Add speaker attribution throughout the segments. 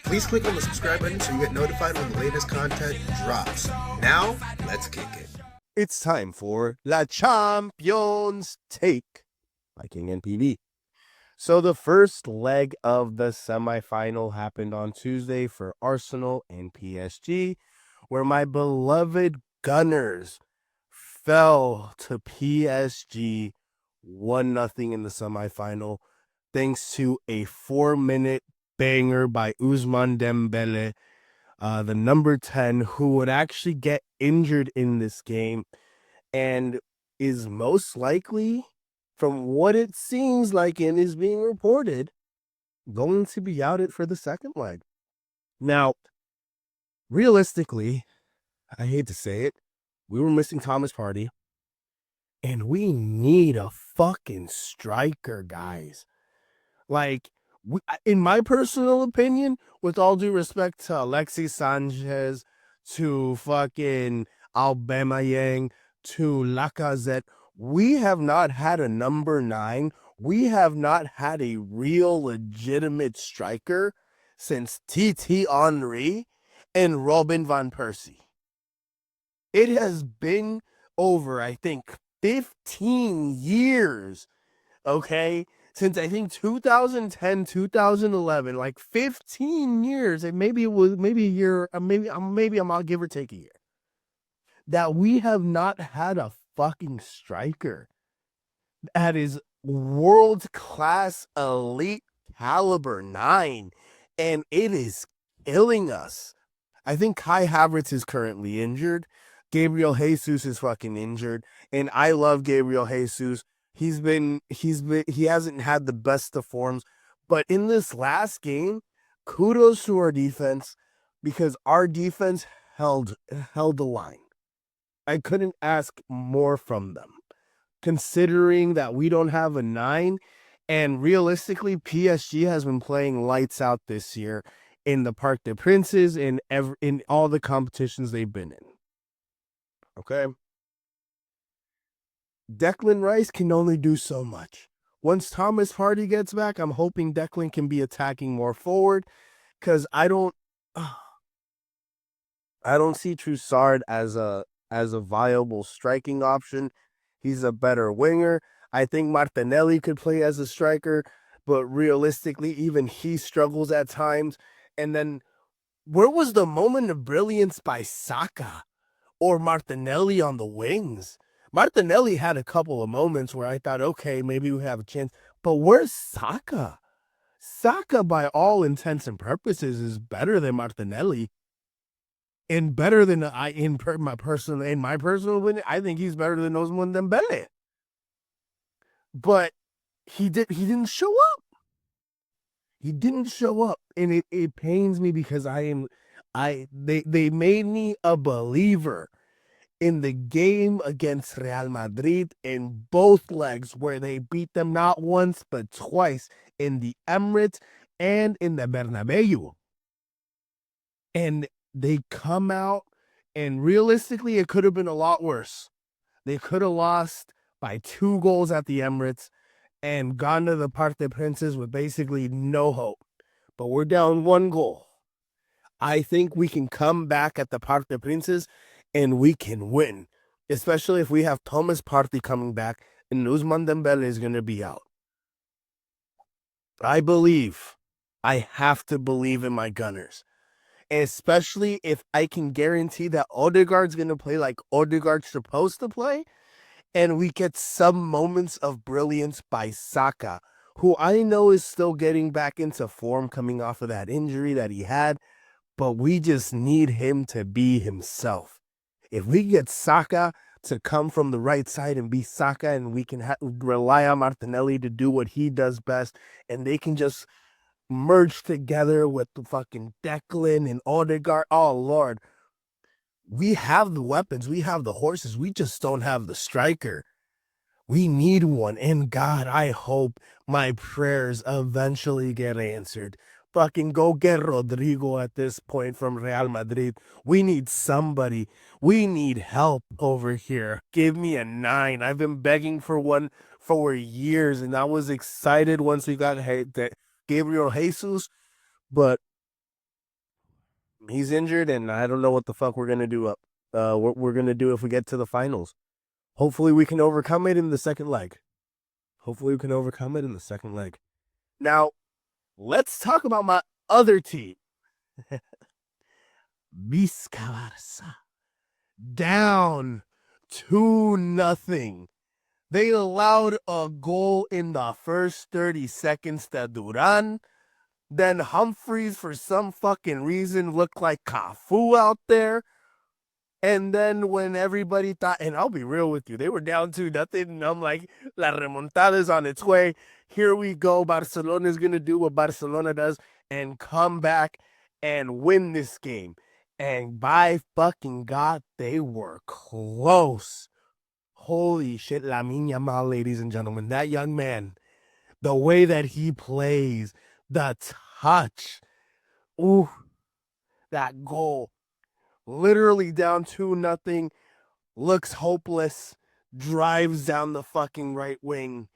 Speaker 1: Please click on the subscribe button so you get notified when the latest content drops. Now, let's kick it.
Speaker 2: It's time for La Champions Take by King NPV. So the first leg of the semifinal happened on Tuesday for Arsenal and PSG, where my beloved Gunners fell to PSG 1-0 in the semifinal, thanks to a 4-minute banger by Ousmane Dembele, the number 10, who would actually get injured in this game and is most likely, from what it seems like and is being reported, going to be outed for the second leg. Now, realistically, I hate to say it, we were missing Thomas Partey, and we need a fucking striker, guys. Like, in my personal opinion, with all due respect to Alexis Sanchez, to fucking Aubameyang, to Lacazette, we have not had a number 9. We have not had a real legitimate striker since T.T. Henry and Robin van Persie. It has been over, I think, 15 years, okay? Since I think 2010, 2011, like 15 years, and maybe it was maybe a year, maybe I'll give or take a year, that we have not had a fucking striker that is world-class elite caliber 9, and it is killing us. I think Kai Havertz is currently injured. Gabriel Jesus is fucking injured, and I love Gabriel Jesus. He hasn't had the best of forms, but in this last game, kudos to our defense, because our defense held the line. I couldn't ask more from them, considering that we don't have a 9, and realistically, PSG has been playing lights out this year in the Parc des Princes, in all the competitions they've been in. Okay? Declan Rice can only do so much. Once Thomas Partey gets back, I'm hoping Declan can be attacking more forward, because I don't see Trossard as a viable striking option. He's a better winger. I think Martinelli could play as a striker, but realistically, even he struggles at times. And then, where was the moment of brilliance by Saka or Martinelli on the wings? Martinelli had a couple of moments where I thought, okay, maybe we have a chance. But where's Saka? Saka, by all intents and purposes, is better than Martinelli. And better than in my personal opinion, I think he's better than Ousmane Dembele. But he didn't show up. He didn't show up, and it pains me, because they made me a believer in the game against Real Madrid in both legs, where they beat them not once but twice, in the Emirates and in the Bernabeu. And they come out, and realistically, it could have been a lot worse. They could have lost by 2 goals at the Emirates and gone to the Parc des Princes with basically no hope. But we're down 1 goal. I think we can come back at the Parc des Princes and we can win, especially if we have Thomas Partey coming back and Ousmane Dembele is going to be out. I have to believe in my Gunners, especially if I can guarantee that Odegaard's going to play like Odegaard's supposed to play, and we get some moments of brilliance by Saka, who I know is still getting back into form coming off of that injury that he had, but we just need him to be himself. If we get Saka to come from the right side and be Saka, and we can rely on Martinelli to do what he does best, and they can just merge together with the fucking Declan and Odegaard, oh Lord, we have the weapons, we have the horses, we just don't have the striker. We need one, and God, I hope my prayers eventually get answered. Fucking go get Rodrigo at this point from Real Madrid. We need somebody. We need help over here. Give me a 9. I've been begging for one for years, and I was excited once we got Gabriel Jesus. but he's injured, and I don't know what the fuck we're gonna do what we're gonna do if we get to the finals. Hopefully we can overcome it in the second leg. Now, let's talk about my other team. Vizca down 2-0. They allowed a goal in the first 30 seconds to Duran. Then Humphreys, for some fucking reason, looked like Cafu out there. And then when everybody thought, and I'll be real with you, they were down 2-0, and I'm like, La remontada is on its way. Here we go. Barcelona is going to do what Barcelona does and come back and win this game. And by fucking God, they were close. Holy shit, Lamine Yamal, ladies and gentlemen. That young man, the way that he plays, the touch. Ooh, that goal. Literally down 2-0, looks hopeless, drives down the fucking right wing,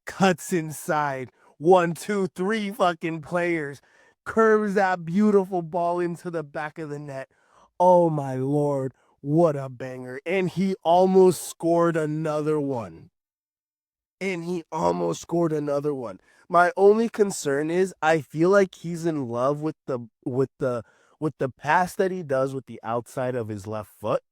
Speaker 2: cuts inside, 1, 2, 3 fucking players, curves that beautiful ball into the back of the net. Oh my Lord, what a banger. And he almost scored another one. My only concern is I feel like he's in love with the pass that he does with the outside of his left foot.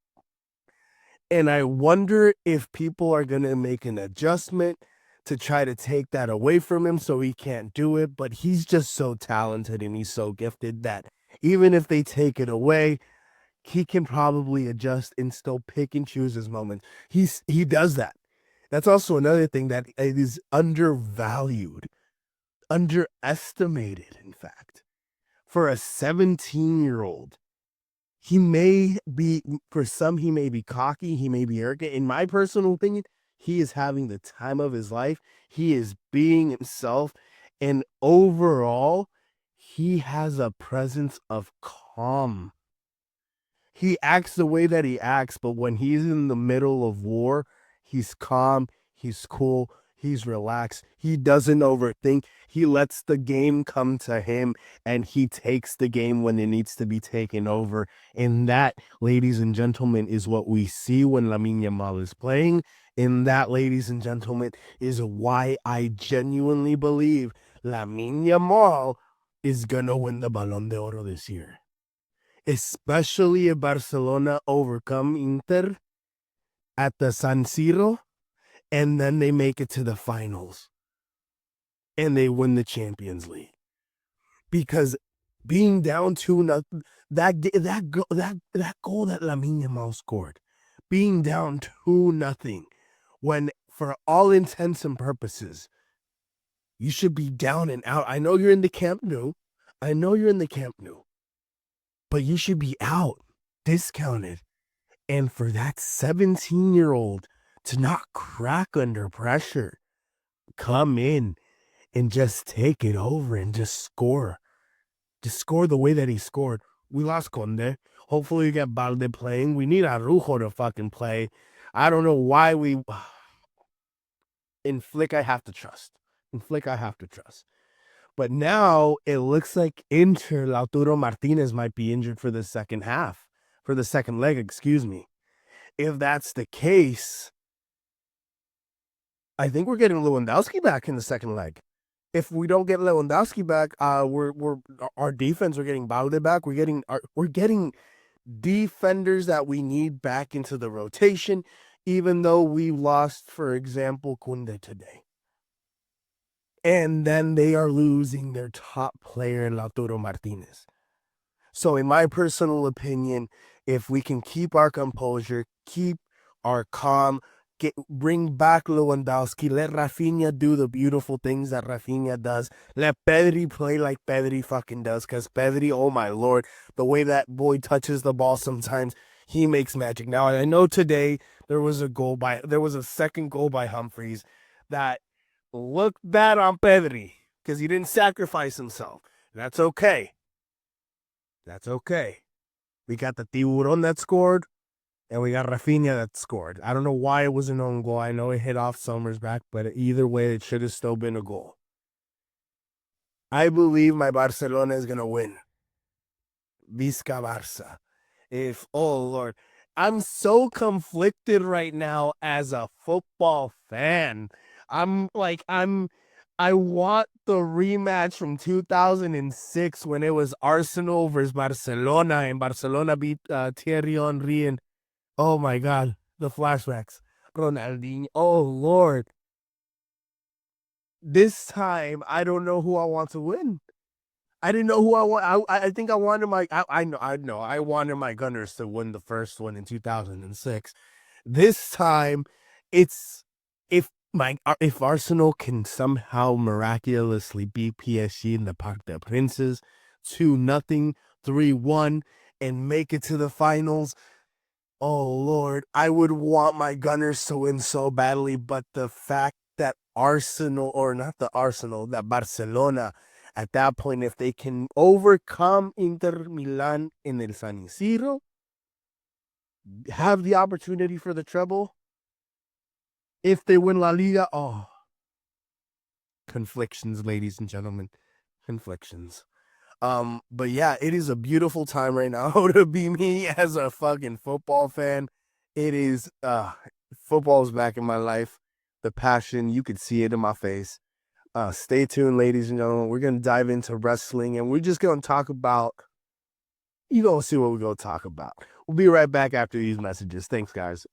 Speaker 2: And I wonder if people are going to make an adjustment to try to take that away from him so he can't do it. But he's just so talented and he's so gifted that even if they take it away, he can probably adjust and still pick and choose his moments. He does that. That's also another thing that is undervalued, underestimated, in fact. For a 17-year-old, he may be, for some, he may be cocky, he may be arrogant. In my personal opinion, he is having the time of his life. He is being himself. And overall, he has a presence of calm. He acts the way that he acts, but when he's in the middle of war, he's calm, he's cool, he's relaxed. He doesn't overthink. He lets the game come to him, and he takes the game when it needs to be taken over. And that, ladies and gentlemen, is what we see when Lamine Yamal is playing. And that, ladies and gentlemen, is why I genuinely believe Lamine Yamal is gonna win the Ballon d'Oro this year. Especially if Barcelona overcome Inter at the San Siro, and then they make it to the finals and they win the Champions League. Because being down 2-0, that goal that Lamine Yamal scored, being down 2-0, when for all intents and purposes, you should be down and out. I know you're in the Camp Nou. But you should be out, discounted. And for that 17-year-old to not crack under pressure, come in and just take it over and just score. Just score the way that he scored. We lost Conde. Hopefully we get Balde playing. We need Arujo to fucking play. I don't know why we... In Flick, I have to trust. But now it looks like Lautaro Martinez might be injured for the second leg, excuse me. If that's the case, I think we're getting Lewandowski back in the second leg. If we don't get Lewandowski back, our defense, we're getting Balde back. We're getting defenders that we need back into the rotation, even though we lost, for example, Kunde today. And then they are losing their top player, Lautaro Martinez. So in my personal opinion, if we can keep our composure, keep our calm, bring back Lewandowski, let Rafinha do the beautiful things that Rafinha does, let Pedri play like Pedri fucking does, because Pedri, oh my Lord, the way that boy touches the ball sometimes, he makes magic. Now, I know today there was a second goal by Humphreys that looked bad on Pedri, because he didn't sacrifice himself. That's okay. We got the Tiburon that scored, and we got Rafinha that scored. I don't know why it was an own goal. I know it hit off Sommer's back, but either way, it should have still been a goal. I believe my Barcelona is gonna win. Visca Barça. Oh Lord, I'm so conflicted right now as a football fan. I'm like, I want the rematch from 2006 when it was Arsenal versus Barcelona and Barcelona beat Thierry Henry and oh my God, the flashbacks. Ronaldinho. Oh Lord. This time, I don't know who I want to win. I didn't know who I want. I think I wanted I know I wanted my Gunners to win the first one in 2006. This time, it's if Arsenal can somehow miraculously beat PSG in the Parc des Princes 2-0, 3-1, and make it to the finals. Oh Lord, I would want my Gunners to win so badly, but the fact that Arsenal, or not the Arsenal, that Barcelona, at that point, if they can overcome Inter Milan in El San Siro, have the opportunity for the treble, if they win La Liga, oh, conflictions, ladies and gentlemen, conflictions. But yeah, it is a beautiful time right now to be me as a fucking football fan. It is football's back in my life. The passion, you could see it in my face. Stay tuned, ladies and gentlemen. We're gonna dive into wrestling and we're just gonna talk about you gonna see what we're gonna talk about. We'll be right back after these messages. Thanks, guys.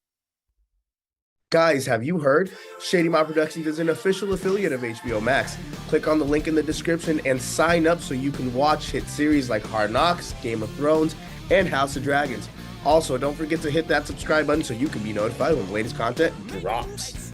Speaker 1: Guys, have you heard? Shady Mob Productions is an official affiliate of HBO Max. Click on the link in the description and sign up so you can watch hit series like Hard Knocks, Game of Thrones, and House of Dragons. Also, don't forget to hit that subscribe button so you can be notified when the latest content drops.